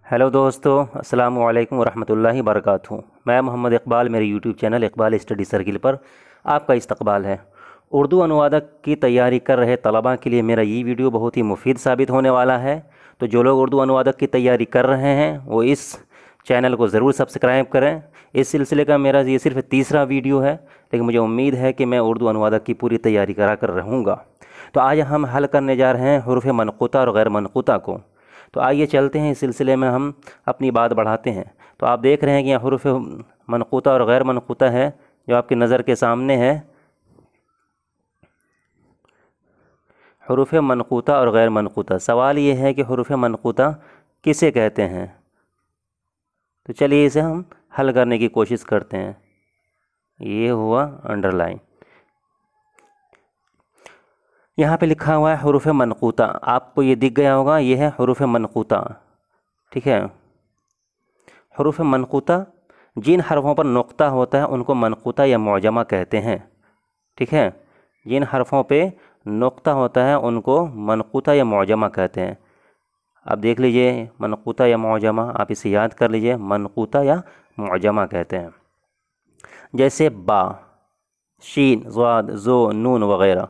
Hello दोस्तों, अस्सलाम वालेकुम वरहमतुल्लाहि वबरकातुहू। मैं मोहम्मद इकबाल, मेरे YouTube channel Iqbal study circle पर आपका इस्तकबाल है। उर्दू अनुवादक की तैयारी कर रहे तलबा के लिए मेरा ये वीडियो बहुत ही मुफीद साबित होने वाला है। तो जो लोग उर्दू अनुवादक की तैयारी कर रहे हैं वो इस चैनल को ज़रूर सब्सक्राइब करें। इस सिलसिले का मेरा ये सिर्फ तीसरा वीडियो है, लेकिन मुझे उम्मीद है कि मैं उर्दू अनुवादक की पूरी तैयारी करा कर रहूँगा। तो आज हम हल करने जा रहे हैं हुरूफ़ मनक़ूता और गैर मनक़ूता को। तो आइए चलते हैं, इस सिलसिले में हम अपनी बात बढ़ाते हैं। तो आप देख रहे हैं कि यहाँ हुरूफ़ मनक़ूता और गैर मनक़ूता है जो आपकी नज़र के सामने है। हुरूफ़ मनक़ूता और गैर मनक़ूता, सवाल ये है कि हुरूफ़ मनक़ूता किसे कहते हैं। तो चलिए इसे हम हल करने की कोशिश करते हैं। ये हुआ अंडरलाइन, यहाँ पे लिखा हुआ है हुरूफ़ मनक़ूता। आपको ये दिख गया होगा, ये है हुरूफ़ मनक़ूता। ठीक है, हुरूफ़ मनक़ूता जिन हरफ़ों पर नुक़्ता होता है उनको मनक़ूता या मुअजमा कहते हैं। ठीक है, जिन हरफ़ों पे नुक़्ता होता है उनको मनक़ूता या मुअजमा कहते हैं। अब देख लीजिए, मनक़ूता या मुअजमा, आप इसे याद कर लीजिए, मनक़ूता या मुअजमा कहते हैं। जैसे बा, शीन, ज़ाद, ज़ो, नून वग़ैरह।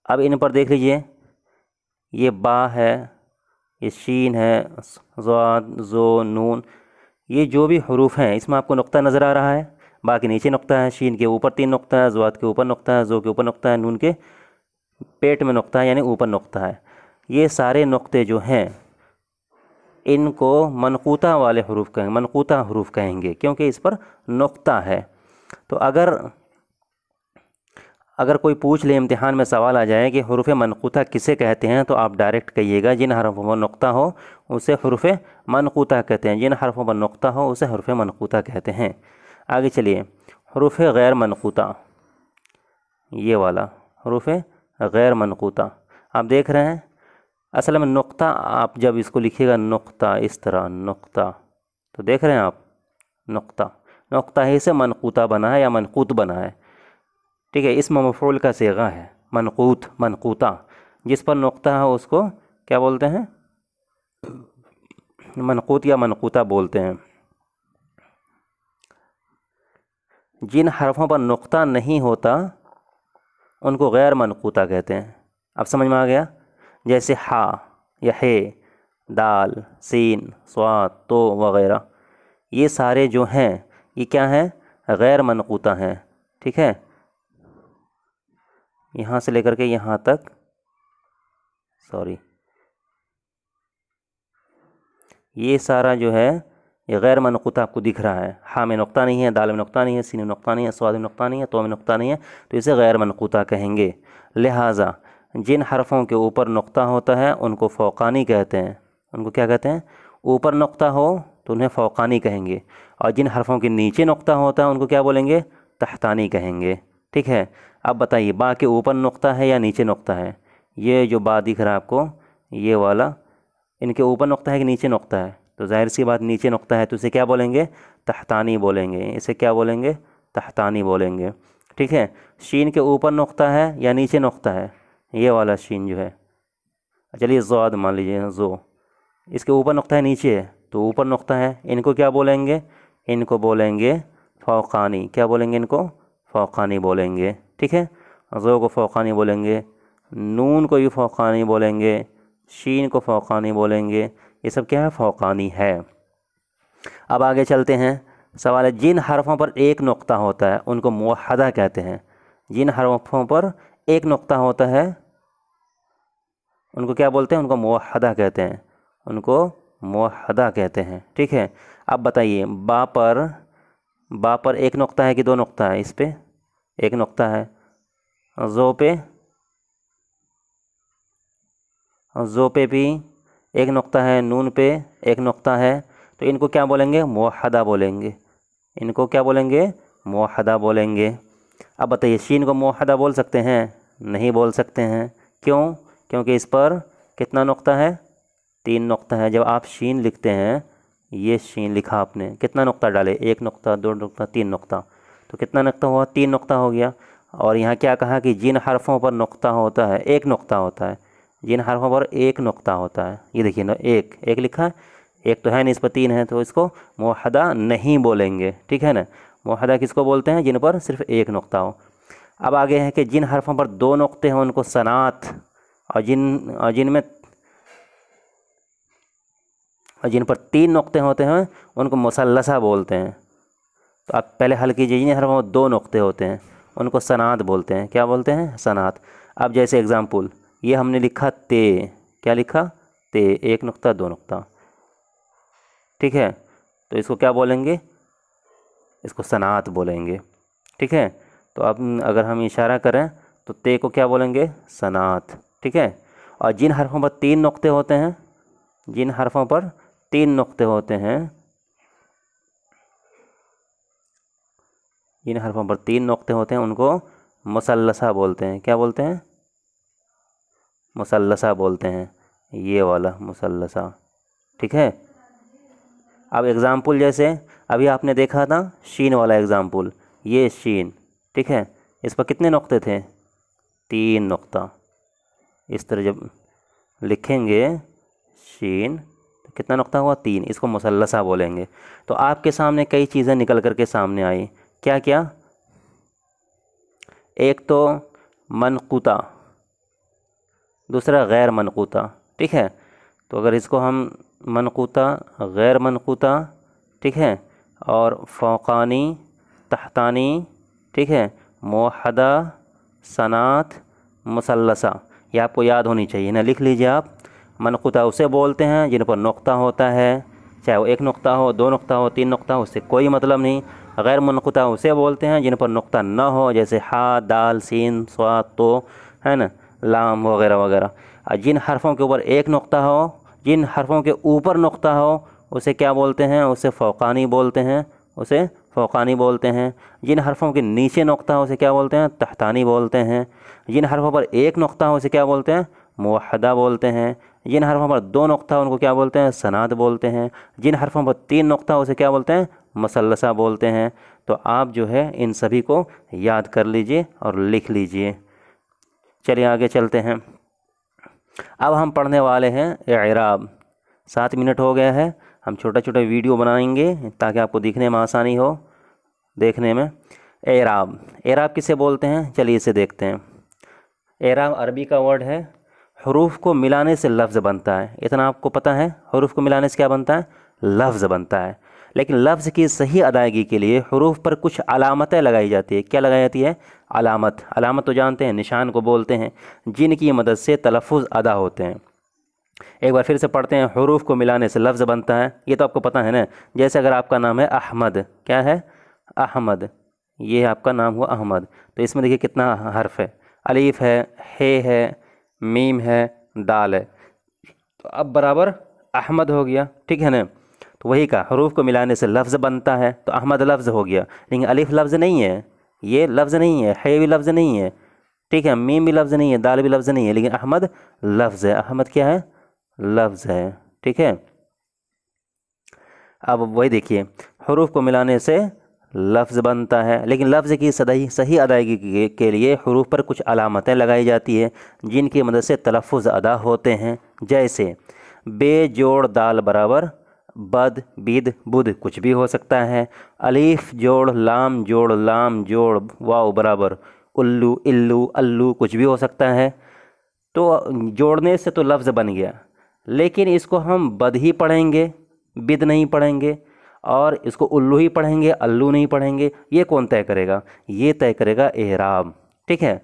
अब इन पर देख लीजिए, ये बा है, ये शीन है, ज़ाद, ज़ो, नून, ये जो भी हरूफ हैं इसमें आपको नुक़्ता नज़र आ रहा है। बा के नीचे नुक़्ता है, शीन के ऊपर 3 नुक़्ता है, ज़ाद के ऊपर नुक़्ता है, ज़ो के ऊपर नुक़्ता है, नून के पेट में नुक़्ता है यानी ऊपर नुक़्ता है। ये सारे नुक़्ते जो हैं इनको मनक़ूता वाले हरूफ कहेंगे, मनक़ूता हरूफ कहेंगे, क्योंकि इस पर नुक़्ता है। तो अगर कोई पूछ ले, इम्तिहान में सवाल आ जाए कि हुरूफ़ मनक़ूता किसे कहते हैं, तो आप डायरेक्ट कहिएगा जिन हरफ़ों पर नुक़्ता हो उसे हुरूफ़ मनक़ूता कहते हैं, जिन हरफ़ों पर नुक़्ता हो उसे हुरूफ़ मनक़ूता कहते हैं। आगे चलिए, हुरूफ़ गैर मनक़ूता, ये वाला हुरूफ़ गैर मनक़ूता आप देख रहे हैं। असल में नुक़्ता, आप जब इसको लिखिएगा नुक़्ता, इस तरह नुक़्ता, तो देख रहे हैं आप, नुक़्ता, नुक़्ता ही से मनक़ूता बना है या मनक़ूत बना है। ठीक है, इसम मफ़ऊल का सीगा है मनक़ूत, मनक़ूता। जिस पर नुक़्ता है उसको क्या बोलते हैं, मनक़ूत या मनक़ूता बोलते हैं। जिन हरफ़ों पर नुक़्ता नहीं होता उनको गैर मनक़ूता कहते हैं। अब समझ में आ गया। जैसे हा या हे, दाल, सीन, स्वाद, तो वग़ैरह, ये सारे जो हैं ये क्या हैं, गैर मनक़ूता हैं। ठीक है, यहाँ से लेकर के यहाँ तक, सॉरी, ये सारा जो है ये गैर मनक़ूता आपको दिख रहा है। हा में नुक़्ता नहीं है, दाल में नुक़्ता नहीं है, सीन में नुक़्ता नहीं है, स्वाद में नुक़्ता नहीं है, तो में नुक़्ता नहीं है, तो इसे गैर मनक़ूता कहेंगे। लिहाजा जिन हरफ़ों के ऊपर नुक़्ता होता है उनको फ़ौक़ानी कहते हैं। उनको क्या कहते हैं, ऊपर नुक़्ता हो तो उन्हें फ़ौक़ानी कहेंगे, और जिन हरफ़ों के नीचे नुक़्ता होता है उनको क्या बोलेंगे, तहतानी कहेंगे। ठीक है, अब बताइए, बा के ऊपर नुक़्ता है या नीचे नुक़्ता है। ये जो बा दिख रहा है आपको, ये वाला, इनके ऊपर नुक़्ता है कि नीचे नुक़्ता है, तो ज़ाहिर सी बात नीचे नुक़्ता है, तो इसे क्या बोलेंगे, तहतानी बोलेंगे। इसे क्या बोलेंगे, तहतानी बोलेंगे। ठीक है, शीन के ऊपर नुक़्ता है या नीचे नुक़्ता है, ये वाला शीन जो है, चलिए ज़ाद मान लीजिए, ज़ो, इसके ऊपर नुक़्ता है नीचे है, तो ऊपर नुक़्ता है, इनको क्या बोलेंगे, इनको बोलेंगे फ़ौक़ानी। क्या बोलेंगे, इनको फ़ौक़ानी बोलेंगे। ठीक है, ज़ो को फ़ौक़ानी बोलेंगे, नून को भी फ़ौक़ानी बोलेंगे, शीन को फ़ौक़ानी बोलेंगे। ये सब क्या है, फ़ौक़ानी है। अब आगे चलते हैं। सवाल है, जिन हरफ़ों पर एक नुक़्ता होता है उनको मुवहदा कहते हैं। जिन हरफ़ों पर एक नुक़्ता होता है उनको क्या बोलते हैं, उनको मुवहदा कहते हैं, उनको मुवहदा कहते हैं। ठीक है, अब बताइए, बा पर एक नुक़्ता है कि 2 नुक़्ता है, इस पे एक नुक़्ता है, ज़ो पे भी एक नुक़्ता है, नून पे एक नुक़्ता है, तो इनको क्या बोलेंगे, मुवहदा बोलेंगे। इनको क्या बोलेंगे, मुवहदा बोलेंगे। अब बताइए, शीन को मुवहदा बोल सकते हैं, नहीं बोल सकते हैं। क्यों, क्योंकि इस पर कितना नुक़्ता है, 3 नुक़्ता है। जब आप शीन लिखते हैं, ये शीन लिखा आपने, कितना नुक़्ता डाले, 1 नुक़्ता, 2 नुक़्ता, 3 नुक़्ता, तो कितना नुक़्ता हुआ, 3 नुक़्ता हो गया। और यहाँ क्या कहा कि जिन हरफ़ों पर नुक़्ता होता है, एक नुक़्ता होता है, जिन हरफ़ों पर एक नुक़्ता होता है, ये देखिए ना, एक लिखा है, एक तो है नहीं, इस पर 3 है, तो इसको मुवहदा नहीं बोलेंगे, ठीक है ना। मुवहदा किसको बोलते हैं? जिन पर सिर्फ एक नुक्ता हो। अब आगे है कि जिन हरफों पर 2 नुक्ते हैं उनको सनात, और जिन पर 3 नुक्ते होते हैं उनको मुसल्लसा बोलते हैं। तो आप पहले हल कीजिए, जिन हरफों में 2 नुक्ते होते हैं उनको सनात बोलते हैं। क्या बोलते हैं? सनात। अब जैसे एग्जाम्पल, ये हमने लिखा ते, क्या लिखा? ते, 1 नुक्ता 2 नुक्ता, ठीक है। तो इसको क्या बोलेंगे? इसको सनात बोलेंगे, ठीक है। तो अब अगर हम इशारा करें तो ते को क्या बोलेंगे? सनात, ठीक है। और जिन हरफों पर 3 नुक्ते होते हैं, जिन हरफों पर 3 नुक्ते होते हैं, जिन हरफों पर 3 नुक्ते होते हैं उनको मुसल्लसा बोलते हैं। क्या बोलते हैं? मुसल्लसा बोलते हैं, ये वाला मुसल्लसा, ठीक है। अब एग्ज़ाम्पल जैसे अभी आपने देखा था शीन वाला एग्ज़ाम्पल, ये शीन, ठीक है। इस पर कितने नुक्ते थे? 3 नुक्ता। इस तरह जब लिखेंगे शीन तो कितना नुक्ता हुआ? 3। इसको मुसल्लसा बोलेंगे। तो आपके सामने कई चीज़ें निकल कर के सामने आई। क्या क्या? एक तो मनक़ूता, दूसरा गैर मनक़ूता, ठीक है। तो अगर इसको हम मनक़ूता, गैर मनक़ूता, ठीक है, और फ़ौक़ानी, तहतानी, ठीक है, मुवहदा, सनात, मुसल्लसा, ये आपको याद होनी चाहिए ना, लिख लीजिए आप। मनक़ूता उसे बोलते हैं जिन पर नुक्ता होता है, चाहे वो 1 नुक्ता हो, 2 नुक्ता हो, 3 नुक्ता हो, उससे कोई मतलब नहीं। गैर मनक़ूता उसे बोलते हैं जिन पर नुक्ता न हो, जैसे हा, दाल, सीन, स्वाद, तो, है ना, लाम वगैरह वगैरह। जिन हरफों के ऊपर 1 नुक्ता हो, जिन हरफों के ऊपर नुक्ता हो, उसे क्या बोलते हैं? उसे फ़ौक़ानी बोलते हैं, उसे फ़ौक़ानी बोलते हैं। जिन हरफों के नीचे नुक्ता हो उसे क्या बोलते हैं? तहतानी बोलते हैं। जिन हरफों पर 1 नुक्ता हो उसे क्या बोलते हैं? मुवहदा बोलते हैं। जिन हरफों पर 2 नुक्ता हो उनको क्या बोलते हैं? सनात बोलते हैं। जिन हरफों पर 3 नुक्ता हो उसे क्या बोलते हैं? मुसल्लसा बोलते हैं। तो आप जो है इन सभी को याद कर लीजिए और लिख लीजिए। चलिए आगे चलते हैं। अब हम पढ़ने वाले हैं इराब। 7 मिनट हो गया है, हम छोटा छोटा वीडियो बनाएंगे ताकि आपको दिखने में आसानी हो, देखने में। इराब, इराब किसे बोलते हैं? चलिए इसे देखते हैं। इराब अरबी का वर्ड है, हरूफ को मिलाने से लफ्ज़ बनता है। इतना आपको पता है, हरूफ को मिलाने से क्या बनता है? लफ्ज़ बनता है। लेकिन लफ्ज़ की सही अदायगी के लिए हरूफ पर कुछ अलामतें लगाई जाती है। क्या लगाई जाती है? अलामत। अलामत तो जानते हैं, निशान को बोलते हैं, जिनकी मदद से तलफ़ुज़ अदा होते हैं। एक बार फिर से पढ़ते हैं। हरूफ को मिलाने से लफ्ज़ बनता है, ये तो आपको पता है ना। जैसे अगर आपका नाम है अहमद, क्या है? अहमद, ये आपका नाम हुआ अहमद। तो इसमें देखिए कितना हर्फ है, अलीफ है, हे है, मीम है, दाल है। तो अब बराबर अहमद हो गया, ठीक है ना। तो वही का हरूफ को मिलाने से लफ्ज़ बनता है, तो अहमद लफ्ज़ हो गया। लेकिन अलीफ लफ्ज़ नहीं है, ये लफ्ज़ नहीं है, हे भी लफ्ज़ नहीं है, ठीक है, मीम भी लफ्ज़ नहीं है, दाल भी लफ्ज़ नहीं है, लेकिन अहमद लफ्ज़ है। अहमद क्या है? लफ्ज़ है, ठीक है। अब वही देखिए, हरूफ को मिलाने से लफ्ज़ बनता है, लेकिन लफ्ज़ की सही अदायगी के लिए हरूफ पर कुछ अलामतें लगाई जाती है, जिनकी मदद से तलफ़ुज़ अदा होते हैं। जैसे बेजोड़ दाल बराबर बद, बिद, बुद कुछ भी हो सकता है। अलीफ जोड़ लाम जोड़ वाव बराबर उल्लू, इल्लू, अल्लू कुछ भी हो सकता है। तो जोड़ने से तो लफ्ज़ बन गया, लेकिन इसको हम बद ही पढ़ेंगे, बिद नहीं पढ़ेंगे, और इसको उल्लू ही पढ़ेंगे, अल्लू नहीं पढ़ेंगे, ये कौन तय करेगा? ये तय करेगा एराब, ठीक है।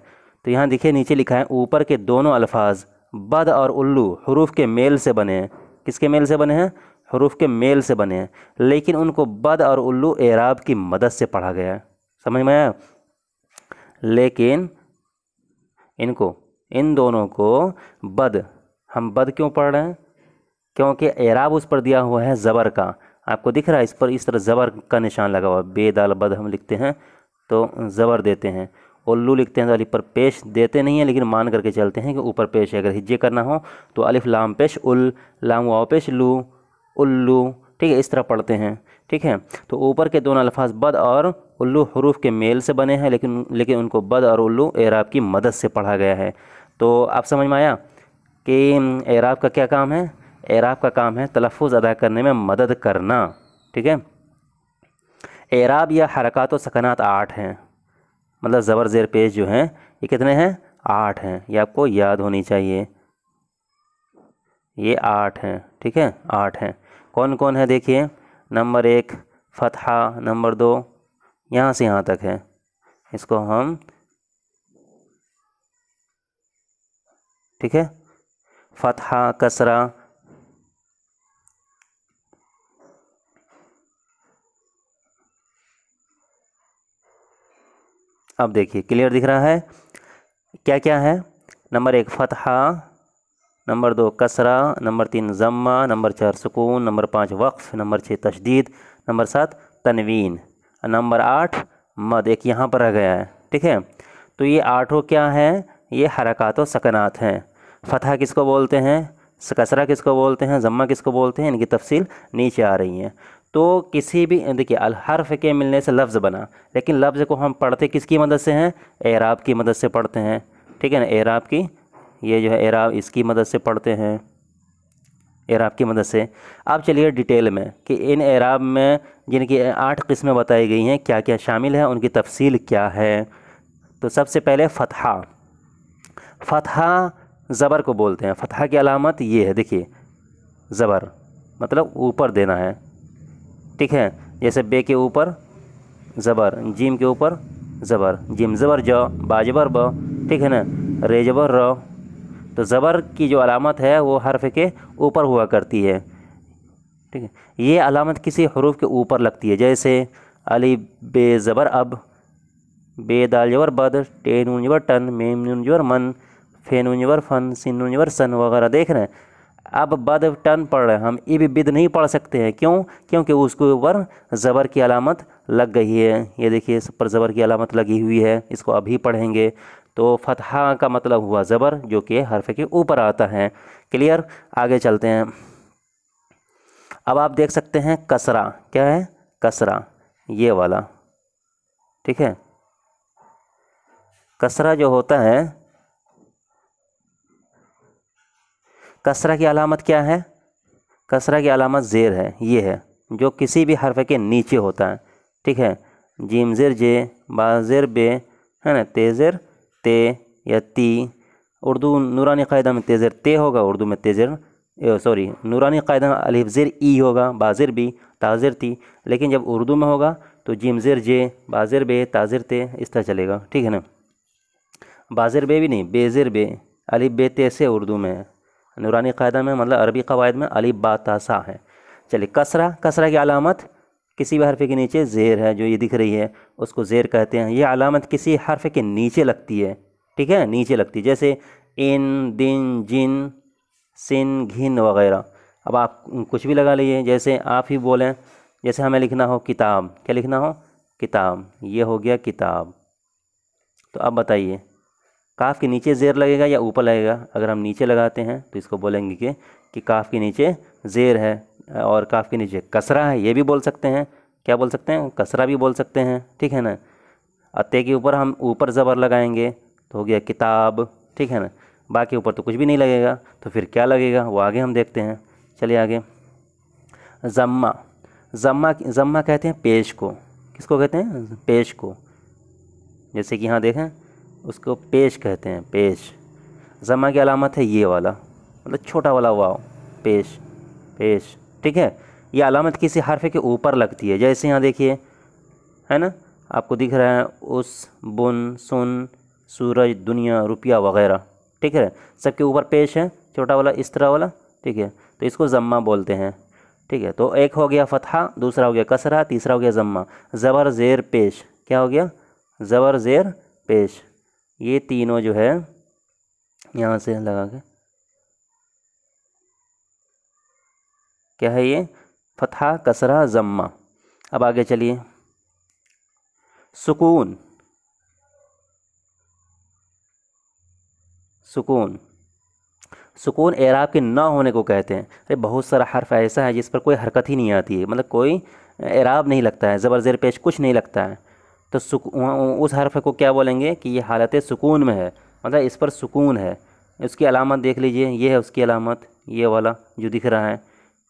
तो यहाँ देखिए नीचे लिखा है, ऊपर के दोनों अल्फाज बद और उल्लू हरूफ के मेल से बने हैं। किसके मेल से बने हैं? हरूफ के मेल से बने हैं, लेकिन उनको बद और उल्लू एराब की मदद से पढ़ा गया है। समझ में आया? लेकिन इनको, इन दोनों को बद, हम बद क्यों पढ़ रहे हैं? क्योंकि एराब उस पर दिया हुआ है ज़बर का। आपको दिख रहा है इस पर इस तरह ज़बर का निशान लगा हुआ है। बेदाल बद हम लिखते हैं तो ज़बर देते हैं, उल्लू लिखते हैं तो अलिफ पर पेश देते नहीं है, लेकिन मान करके चलते हैं कि ऊपर पेश है। अगर हिज्जे करना हो तो अलिफ लाम पेश उल, लाम वाव पेश लू, उल्लू, ठीक है, इस तरह पढ़ते हैं, ठीक है। तो ऊपर के दोनों अल्फाज बद और उल्लू हरूफ के मेल से बने हैं, लेकिन उनको बद और उल्लू एराब की मदद से पढ़ा गया है। तो आप समझ में आया कि एराब का क्या काम है? एराब का काम है तलफ़ुज़ अदा करने में मदद करना। ठीक है, एराब या हरकत व सकनात 8 हैं, मतलब ज़बर ज़ेर पेश जो हैं ये कितने हैं? 8 हैं। ये आपको याद होनी चाहिए, ये 8 हैं। ठीक है, 8 हैं। कौन कौन है देखिए, नंबर 1 फ़तहा, नंबर 2 यहाँ से यहाँ तक है, इसको हम, ठीक है, फ़तहा, कसरा, अब देखिए क्लियर दिख रहा है क्या क्या है। नंबर 1 फ़तहा, नंबर 2 कसरा, नंबर 3 ज़म्मा, नंबर 4 सुकून, नंबर 5 वक्फ़, नंबर 6 तशदीद, नंबर 7 तनवीन, नंबर 8 मद, एक यहाँ पर रह गया है। ठीक है, तो ये 8 क्या हैं? ये हरकात व सकनात हैं। फ़तहा किसको बोलते हैं, कसरा किसको बोलते हैं, ज़म्मा किसको बोलते हैं, इनकी तफसील नीचे आ रही है। तो किसी भी देखिए अल हर्फ के मिलने से लफ्ज़ बना, लेकिन लफ्ज़ को हम पढ़ते किसकी मदद से हैं? एराब की मदद से पढ़ते हैं। ठीक है ना, एराब की, ये जो है एराब, इसकी मदद से पढ़ते हैं, एराब की मदद से। अब चलिए डिटेल में कि इन एराब में जिनकी 8 किस्में बताई गई हैं क्या क्या शामिल है, उनकी तफसील क्या है। तो सबसे पहले फ़तहा, फ़तहा ज़बर को बोलते हैं। फ़तहा की अलामत ये है, देखिए ज़बर मतलब ऊपर देना है। ठीक है, जैसे बे के ऊपर ज़बर, जीम के ऊपर ज़बर, जिम ज़बर ज, बाजबर ब, ठीक है ना, रे ज़बर र। तो ज़बर की जो अलामत है वो हर्फ के ऊपर हुआ करती है। ठीक है, ये अलामत किसी हरूफ के ऊपर लगती है, जैसे अलिफ बे ज़बर अब, बे दाल ज़बर बद, टे नून ज़बर टन, मेम नून ज़बर मन, फे नून ज़बर फन, सिन नून ज़बर सन वगैरह देख रहे हैं। अब बद टन पढ़ रहे हैं हम, इब बिद नहीं पढ़ सकते हैं, क्यों? क्योंकि उसके ऊपर ज़बर की अलामत लग गई है। ये देखिए इस पर ज़बर की अलामत लगी हुई है, इसको अभी पढ़ेंगे। तो फ़तहा का मतलब हुआ ज़बर जो कि हर्फ के ऊपर आता है। क्लियर, आगे चलते हैं। अब आप देख सकते हैं कसरा, क्या है? कसरा, ये वाला। ठीक है, कसरा जो होता है, कसरा की अलामत क्या है? कसरा की अलामत ज़ेर है, ये है जो किसी भी हर्फ के नीचे होता है। ठीक है, जीम ज़ेर जे, बा ज़ेर बे, है ना, ते ज़ेर ते या ती। उर्दू नूरानी कायदा में ते ज़ेर ते होगा, उर्दू में ते ज़ेर सॉरी नूरानी कायदा में अलिफ ज़ेर ई होगा, बा ज़ेर बी, ता ज़ेर ती। लेकिन जब उर्दू में होगा तो जीम ज़ेर जे, बा ज़ेर बे, ता ज़ेर ते, इस तरह चलेगा। ठीक है ना, बा ज़ेर बे भी नहीं, बे ज़ेर बे, अलिफ बे ते से उर्दू में है, नूरानी कायदा में मतलब अरबी कवायद में अलिफ बा ता सा है। चलिए कसरा, कसरा की अलामत किसी भी हर्फ के नीचे ज़ेर है, जो ये दिख रही है उसको ज़ेर कहते हैं। ये अलामत किसी हर्फ के नीचे लगती है। ठीक है, नीचे लगती है, जैसे इन, दिन, जिन, सिन, घिन वगैरह। अब आप कुछ भी लगा लीजिए, जैसे आप ही बोलें, जैसे हमें लिखना हो किताब, क्या लिखना हो? किताब, ये हो गया किताब। तो अब बताइए काफ़ के नीचे ज़ेर लगेगा या ऊपर लगेगा? अगर हम नीचे लगाते हैं तो इसको बोलेंगे कि काफ़ के नीचे ज़ेर है, और काफ़ के नीचे कसरा है, ये भी बोल सकते हैं। क्या बोल सकते हैं? कसरा भी बोल सकते हैं। ठीक है ना, अत्ते के ऊपर हम ऊपर ज़बर लगाएंगे तो हो गया किताब। ठीक है ना, बाकी ऊपर तो कुछ भी नहीं लगेगा, तो फिर क्या लगेगा वो आगे हम देखते हैं। चलिए आगे, ज़म्मा, ज़म्मा, ज़म्मा कहते हैं पेश को। किसको कहते हैं? पेश को। जैसे कि यहाँ देखें, उसको पेश कहते हैं, पेश। ज़म्मा की अलामत है ये वाला, मतलब छोटा वाला वाव, पेश, पेश। ठीक है, ये अलामत किसी हर्फ के ऊपर लगती है, जैसे यहाँ देखिए, है ना, आपको दिख रहा है उस, बुन, सुन, सूरज, दुनिया, रुपया वगैरह। ठीक है, सबके ऊपर पेश है, छोटा वाला इस तरह वाला। ठीक है, तो इसको ज़म्मा बोलते हैं। ठीक है, तो एक हो गया फ़तहा, दूसरा हो गया कसरा, तीसरा हो गया ज़म्मा। ज़बर ज़ेर पेश, क्या हो गया? ज़बर ज़ेर पेश। ये तीनों जो है यहाँ से लगा के, क्या है ये? फ़तहा, कसरा, ज़म्मा। अब आगे चलिए, सुकून, सुकून, सुकून एराब के ना होने को कहते हैं। अरे बहुत सारा हर्फ ऐसा है जिस पर कोई हरकत ही नहीं आती है, मतलब कोई एराब नहीं लगता है, ज़बर ज़ेर पेश कुछ नहीं लगता है, तो उस हर्फ को क्या बोलेंगे कि ये हालत सुकून में है, मतलब इस पर सुकून है। उसकी अलामत देख लीजिए, ये है उसकी अलामत, ये वाला जो दिख रहा है,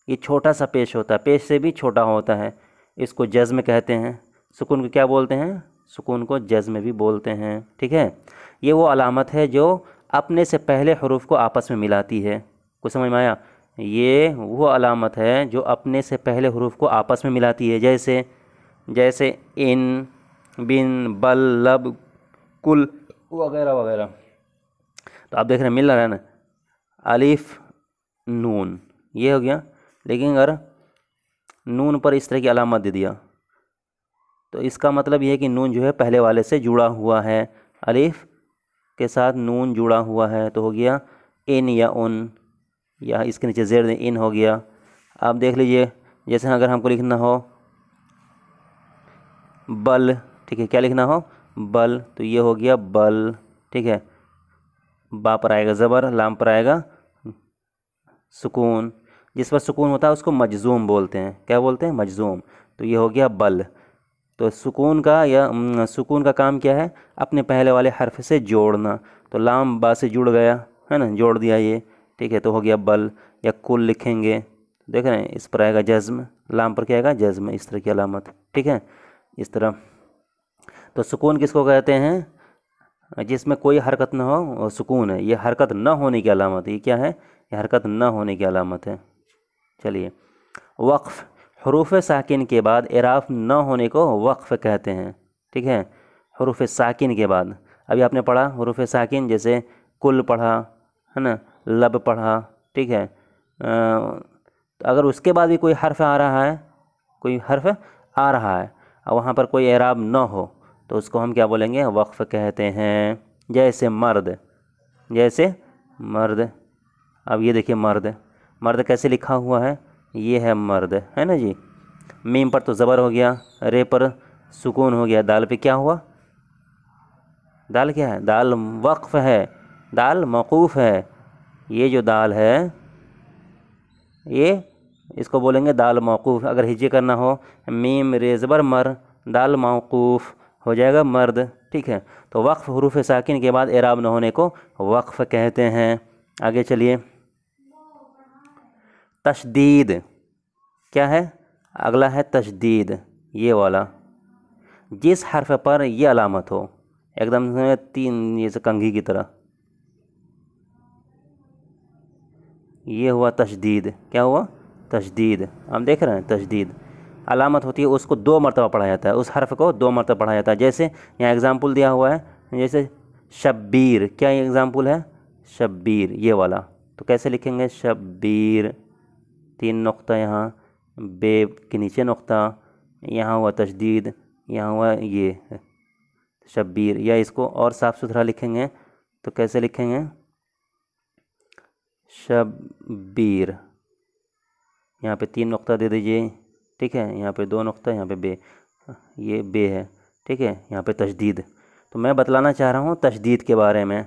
ये छोटा सा पेश होता है, पेश से भी छोटा होता है, इसको जज़्म कहते हैं। सुकून को क्या बोलते हैं? सुकून को जज़्म भी बोलते हैं। ठीक है, ये वो अलामत है जो अपने से पहले हरूफ को आपस में मिलाती है। कुछ समझ में आया? ये वो अलामत है जो अपने से पहले हरूफ को आपस में मिलाती है। जैसे जैसे इन, बिन, बल, लब, कुल वगैरह वगैरह। तो आप देख रहे हैं मिल रहा है ना, अलिफ नून ये हो गया। लेकिन अगर नून पर इस तरह की अलामत दे दिया तो इसका मतलब ये है कि नून जो है पहले वाले से जुड़ा हुआ है, अलिफ के साथ नून जुड़ा हुआ है, तो हो गया इन या उन, या इसके नीचे ज़ेर इन हो गया। आप देख लीजिए, जैसे अगर हमको लिखना हो बल, ठीक है, क्या लिखना हो? बल, तो ये हो गया बल। ठीक है, बा पर आएगा ज़बर, लाम पर आएगा सुकून। जिस पर सुकून होता है उसको मजजूम बोलते हैं। क्या बोलते हैं? मजजूम। तो ये हो गया बल। तो सुकून का या सुकून का काम क्या है? अपने पहले वाले हर्फ से जोड़ना। तो लाम बा से जुड़ गया है ना, जोड़ दिया ये। ठीक है, तो हो गया बल। या कुल लिखेंगे, देख रहे हैं, इस पर आएगा जज़्म, लाम पर क्या आएगा? जज़्म, इस तरह की अलामत। ठीक है, इस तरह। तो सुकून किसको कहते हैं? जिसमें कोई हरकत ना हो, और सुकून है। ये हरकत न होने की अलामत है। ये क्या है? ये हरकत न होने की अलामत है। चलिए, वक्फ़, हरूफ साकिन के बाद एराफ न होने को वक्फ़ कहते हैं। ठीक है, हरूफ साकिन के बाद, अभी आपने पढ़ा हरूफ साकिन, जैसे कुल पढ़ा है ना, लब पढ़ा। ठीक है, तो अगर उसके बाद भी कोई हर्फ आ रहा है, कोई हर्फ आ रहा है और वहाँ पर कोई एराब न हो, तो उसको हम क्या बोलेंगे? वक्फ़ कहते हैं। जैसे मर्द, जैसे मर्द। अब ये देखिए मर्द, मर्द कैसे लिखा हुआ है? ये है मर्द, है ना जी। मीम पर तो ज़बर हो गया, रे पर सुकून हो गया, दाल पे क्या हुआ? दाल क्या है? दाल वक्फ़ है, दाल मौकूफ़ है। ये जो दाल है, ये इसको बोलेंगे दाल मौकूफ़। अगर हिज्जे करना हो, मीम रे ज़बर मर, दाल मौकूफ़ हो जाएगा मर्द। ठीक है, तो वक्फ़ हरूफ साकिन के बाद एराब न होने को वक्फ़ कहते हैं। आगे चलिए, तशदीद क्या है? अगला है तशदीद, ये वाला। जिस हर्फ पर ये अलामत हो, एकदम से तीन जैसे कंघी की तरह, ये हुआ तशदीद। क्या हुआ? तशदीद। हम देख रहे हैं तशदीद अलामत होती है, उसको दो मरतबा पढ़ा जाता है, उस हर्फ को दो मरतबा पढ़ा जाता है। जैसे यहाँ एग्ज़ाम्पल दिया हुआ है, जैसे शब्बीर, क्या ये एग्ज़ाम्पल है? शब्बीर, ये वाला। तो कैसे लिखेंगे? शब्बीर, तीन नुक्ता यहाँ, बे के नीचे नुक्ता, यहाँ हुआ तशदीद, यहाँ हुआ ये शब्बीर। या इसको और साफ़ सुथरा लिखेंगे तो कैसे लिखेंगे? शब्बीर, यहाँ पे तीन नुक्ता दे दीजिए। ठीक है, यहाँ पे दो नुक्ता, यहाँ पे बे, ये बे है। ठीक है, यहाँ पे तशदीद। तो मैं बतलाना चाह रहा हूँ तशदीद के बारे में।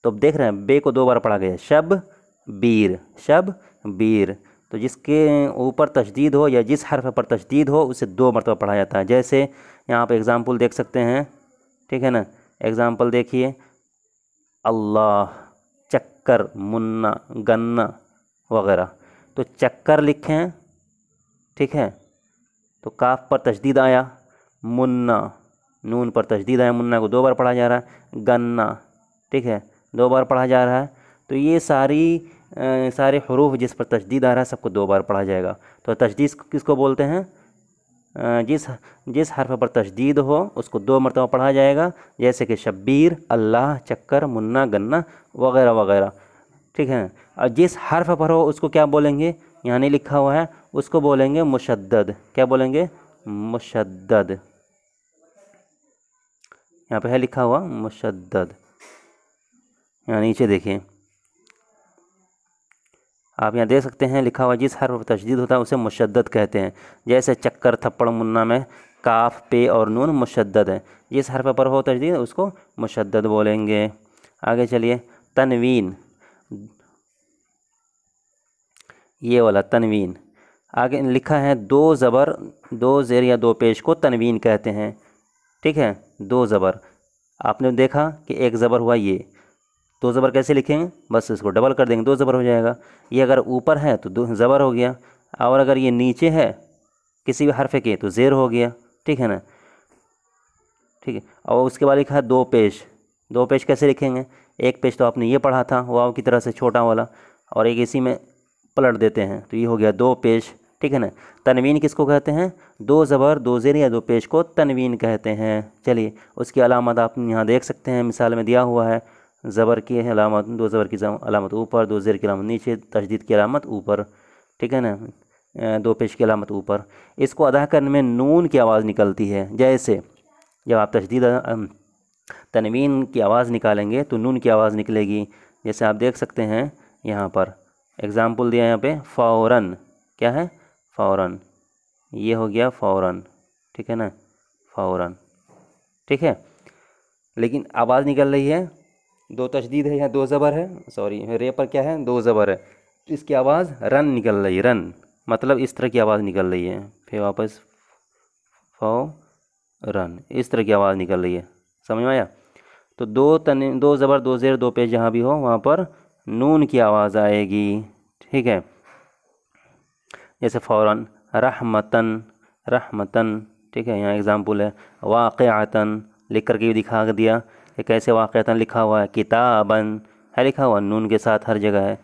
तो अब देख रहे हैं बे को दो बार पढ़ा गया, शब बीर, शब बीर। तो जिसके ऊपर तशदीद हो या जिस हर्फ पर तशदीद हो उसे दो मरतबा पढ़ा जाता है। जैसे यहाँ पे एग्ज़ाम्पल देख सकते हैं। ठीक है ना, एग्ज़ाम्पल देखिए, अल्लाह, चक्कर, मुन्ना, गन्ना वगैरह। तो चक्कर लिखें, ठीक है, तो काफ पर तशदीद आया, मुन्ना, नून पर तशदीद आया, मुन्ना को दो बार पढ़ा जा रहा है, गन्ना, ठीक है, दो बार पढ़ा जा रहा है। तो ये सारे हरूफ जिस पर तशदीद आ रहा है सबको दो बार पढ़ा जाएगा। तो तशदीद किसको बोलते हैं? जिस हर्फ पर तशदीद हो उसको दो मरतबा पढ़ा जाएगा, जैसे कि शब्बीर, अल्लाह, चक्कर, मुन्ना, गन्ना वगैरह वगैरह। ठीक है, और जिस हर्फ पर हो उसको क्या बोलेंगे? यहाँ नहीं लिखा हुआ है, उसको बोलेंगे मुशद्दद। क्या बोलेंगे? मुशद्दद। यहाँ पे है लिखा हुआ मुशद्दद, यहाँ नीचे देखिए, आप यहाँ देख सकते हैं लिखा हुआ, जिस हर्फ पर तशदीद होता है उसे मुशद्दद कहते हैं। जैसे चक्कर, थप्पड़, मुन्ना में काफ, पे और नून मुशद्दद है। जिस हर्फ पर हो तशदीद उसको मुशद्दद बोलेंगे। आगे चलिए, तनवीन, ये वाला तनवीन। आगे लिखा है दो ज़बर, दो ज़ेर या दो पेश को तनवीन कहते हैं। ठीक है, दो ज़बर, आपने देखा कि एक ज़बर हुआ ये, दो ज़बर कैसे लिखेंगे, बस इसको डबल कर देंगे, दो ज़बर हो जाएगा। ये अगर ऊपर है तो दो ज़बर हो गया, और अगर ये नीचे है किसी भी हरफ के तो ज़ेर हो गया, ठीक है ना। ठीक है, और उसके बाद लिखा है दो पेश। दो पेश कैसे लिखेंगे, एक पेश तो आपने ये पढ़ा था वाव की तरह से छोटा वाला, और एक इसी में पलट देते हैं, तो ये हो गया दो पेश, ठीक है ना। तनवीन किसको कहते हैं, दो ज़बर दो ज़ेर या दो पेश को तनवीन कहते हैं। चलिए उसकी अलामत आप यहाँ देख सकते हैं, मिसाल में दिया हुआ है। ज़बर की अलामत, दो ज़बर की अलामत ऊपर, दो ज़ेर की अलामत नीचे, तशदीद की अलामत ऊपर, ठीक है ना, दो पेश की अलामत ऊपर। इसको अदा करने में नून की आवाज़ निकलती है, जैसे जब आप तशदीद तनवीन की आवाज़ निकालेंगे तो नून की आवाज़ निकलेगी। जैसे आप देख सकते हैं यहाँ पर एग्ज़ाम्पल दिया है यहाँ पे, फ़ौरन, क्या है, फ़ौरन, ये हो गया फ़ौरन, ठीक है ना, फ़ौरन, ठीक है। लेकिन आवाज़ निकल रही है, दो तशदीद है, यहाँ दो ज़बर है, सॉरी रे पर क्या है, दो ज़बर है, तो इसकी आवाज़ रन निकल रही है, रन मतलब इस तरह की आवाज़ निकल रही है। फिर वापस फ़ौरन, इस तरह की आवाज़ निकल रही है, समझ में आया। तो दो ज़बर दो ज़ेर दो पेश जहाँ भी हो वहाँ पर नून की आवाज़ आएगी, ठीक है। जैसे फ़ौरन, रहमतन, रहमतन, ठीक है, यहाँ एग्ज़ाम्पल है। वाक़अतन लिख करके भी दिखा दिया कि कैसे वाक़अतन लिखा हुआ है, किताबन है लिखा हुआ नून के साथ हर जगह है।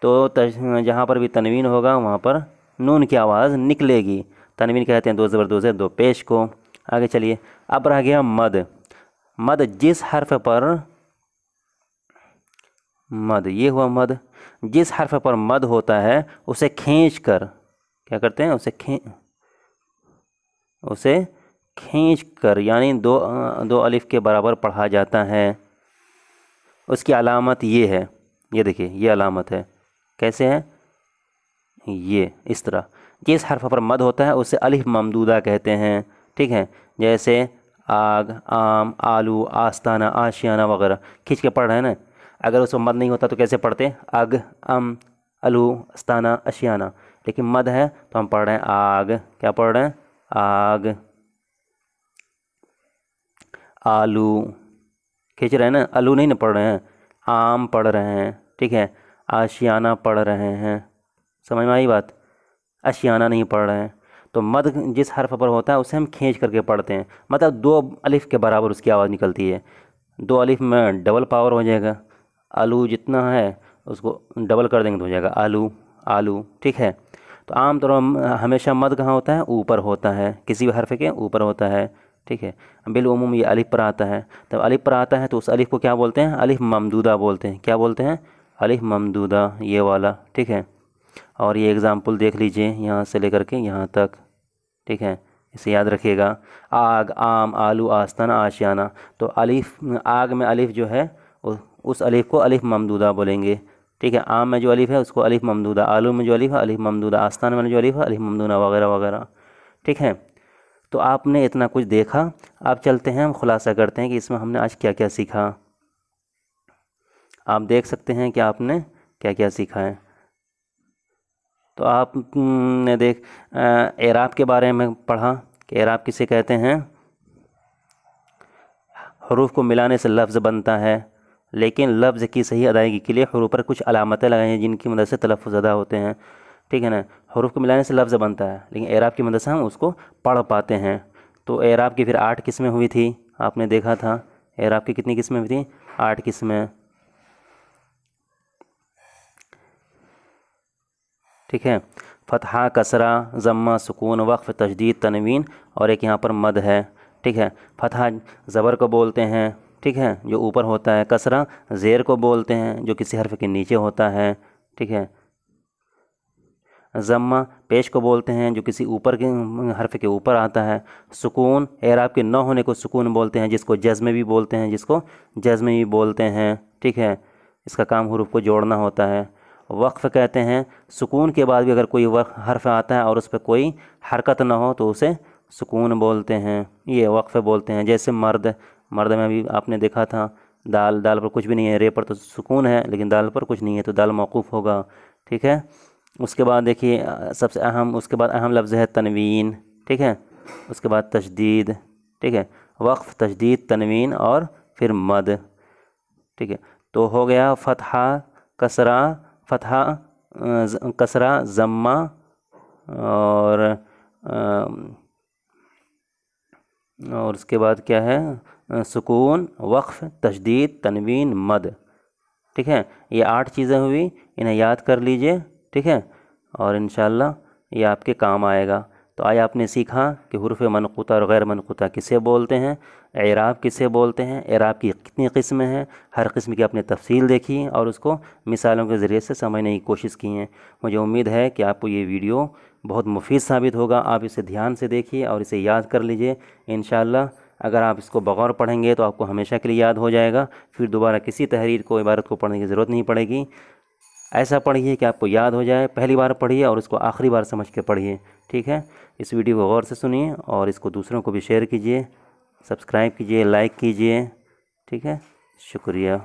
तो जहाँ पर भी तनवीन होगा वहाँ पर नून की आवाज़ निकलेगी, तनवीन कहते हैं दो ज़बर दो ज़ेर दो पेश को। आगे चलिए, अब रह गया मद। मद जिस हर्फ पर, मद ये हुआ मद, जिस हर्फ पर मद होता है उसे खींच कर क्या करते हैं, उसे खींच कर यानी दो अलिफ के बराबर पढ़ा जाता है। उसकी अलामत ये है, ये देखिए ये अलामत है, कैसे है, ये इस तरह। जिस हर्फ पर मद होता है उसे अलिफ ममदूदा कहते हैं, ठीक है। जैसे आग, आम, आलू, आस्ताना, आशियाना वगैरह खींच के पढ़ रहे हैं ना। अगर उसमें मद नहीं होता तो कैसे पढ़ते, अग, अम, अलू, आस्ताना, आशियाना। लेकिन मद है तो हम पढ़ रहे हैं आग, क्या पढ़ रहे हैं, आग, आलू, खींच रहे हैं ना, आलू नहीं ना पढ़ रहे हैं, आम पढ़ रहे हैं, ठीक है, आशियाना पढ़ रहे हैं, समझ में आई बात, आशियाना नहीं पढ़ रहे हैं। तो मद जिस हर्फ पर होता है उसे हम खींच करके पढ़ते हैं, मतलब दो अलिफ के बराबर उसकी आवाज़ निकलती है। दो अलिफ में डबल पावर हो जाएगा, आलू जितना है उसको डबल कर देंगे तो हो जाएगा आलू, आलू, ठीक है। तो आमतौर पर हमेशा मद कहाँ होता है, ऊपर होता है, किसी भी हर्फ के ऊपर होता है, ठीक है। बिलउमूम ये अलिफ पर आता है, तब अलिफ पर आता है तो उस अलिफ को क्या बोलते हैं, अलिफ ममदूदा बोलते हैं, क्या बोलते हैं, अलिफ ममदूदा, ये वाला, ठीक है। और ये एग्ज़ाम्पल देख लीजिए यहाँ से लेकर के यहाँ तक, ठीक है, इसे याद रखिएगा। आग, आम, आलू, आस्ताना, आशियाना। तो अलिफ, आग में अलिफ जो है उस अलिफ को अलिफ ममदूदा बोलेंगे, ठीक है। आम में जो अलिफ है उसको अलिफ ममदूदा, आलू में जो अलिफ है अलिफ ममदूदा, आस्ताना में जो अलिफ है अलिफ ममदूदा वगैरह वगैरह, ठीक है। तो आपने इतना कुछ देखा, अब चलते हैं हम खुलासा करते हैं कि इसमें हमने आज क्या क्या सीखा। आप देख सकते हैं कि आपने क्या क्या सीखा है। तो आपने देख एराब के बारे में पढ़ा कि एराब किसे कहते हैं, हरूफ को मिलाने से लफ्ज़ बनता है, लेकिन लफ्ज़ की सही अदायगी के लिए हरूफ पर कुछ अलामतें लगाई हैं जिनकी मदद से तलफ़्फ़ुज़ अदा होते हैं, ठीक है ना। हरूफ को मिलाने से लफ्ज़ बनता है लेकिन एराब की मदद से हम उसको पढ़ पाते हैं। तो एराब की फिर 8 किस्में हुई थी, आपने देखा था एराब की कितनी किस्में हुई थी, 8 किस्में, ठीक है। फ़तहा, कसरा, ज़म्मा, सुकून, वक़्फ़, तशदीद, तनवीन और एक यहाँ पर मद है, ठीक है। फ़तहा ज़बर को बोलते हैं, ठीक है, जो ऊपर होता है। कसरा ज़ेर को बोलते हैं जो किसी हर्फ के नीचे होता है, ठीक है। ज़म्मा पेश को बोलते हैं जो किसी ऊपर के हर्फ के ऊपर आता है। सुकून एराब के न होने को सुकून बोलते हैं, जिसको जज़्म भी बोलते हैं, जिसको जज़्म भी बोलते हैं, ठीक है। इसका काम हुरूफ को जोड़ना होता है। वक्फ़ कहते हैं सुकून के बाद भी अगर कोई हर्फ आता है और उस पर कोई हरकत ना हो तो उसे सुकून बोलते हैं, ये वक्फ़ बोलते हैं। जैसे मर्द, मर्द में भी आपने देखा था दाल, दाल पर कुछ भी नहीं है, रे पर तो सुकून है लेकिन दाल पर कुछ नहीं है तो दाल मौकूफ़ होगा, ठीक है। उसके बाद देखिए सबसे अहम, उसके बाद अहम लफ्ज़ है तनवीन, ठीक है। उसके बाद तशदीद, ठीक है। वक्फ़, तशदीद, तनवीन और फिर मद, ठीक है। तो हो गया फतहा, कसरा, फतहा, कसरा, ज़म्मा और उसके बाद क्या है, सुकून, वक्फ, तशदीद, तनवीन, मद। ठीक है, ये 8 चीज़ें हुई, इन्हें याद कर लीजिए। ठीक है, और इंशाअल्लाह ये आपके काम आएगा। तो आज आपने सीखा कि हुरूफ़ मनक़ूता और गैर मनक़ूता किसे बोलते हैं, एराब किसे बोलते हैं, एराब की कितनी किस्में हैं, हर किस्म की आपने तफसील देखी और उसको मिसालों के ज़रिए से समझने की कोशिश की है। मुझे उम्मीद है कि आपको ये वीडियो बहुत मुफीद साबित होगा। आप इसे ध्यान से देखिए और इसे याद कर लीजिए। इंशाअल्लाह अगर आप इसको बगौर पढ़ेंगे तो आपको हमेशा के लिए याद हो जाएगा, फिर दोबारा किसी तहरीर को, इबारत को पढ़ने की ज़रूरत नहीं पड़ेगी। ऐसा पढ़िए कि आपको याद हो जाए, पहली बार पढ़िए और उसको आखिरी बार समझ के पढ़िए। ठीक है, इस वीडियो को गौर से सुनिए और इसको दूसरों को भी शेयर कीजिए, सब्सक्राइब कीजिए, लाइक कीजिए। ठीक है, शुक्रिया।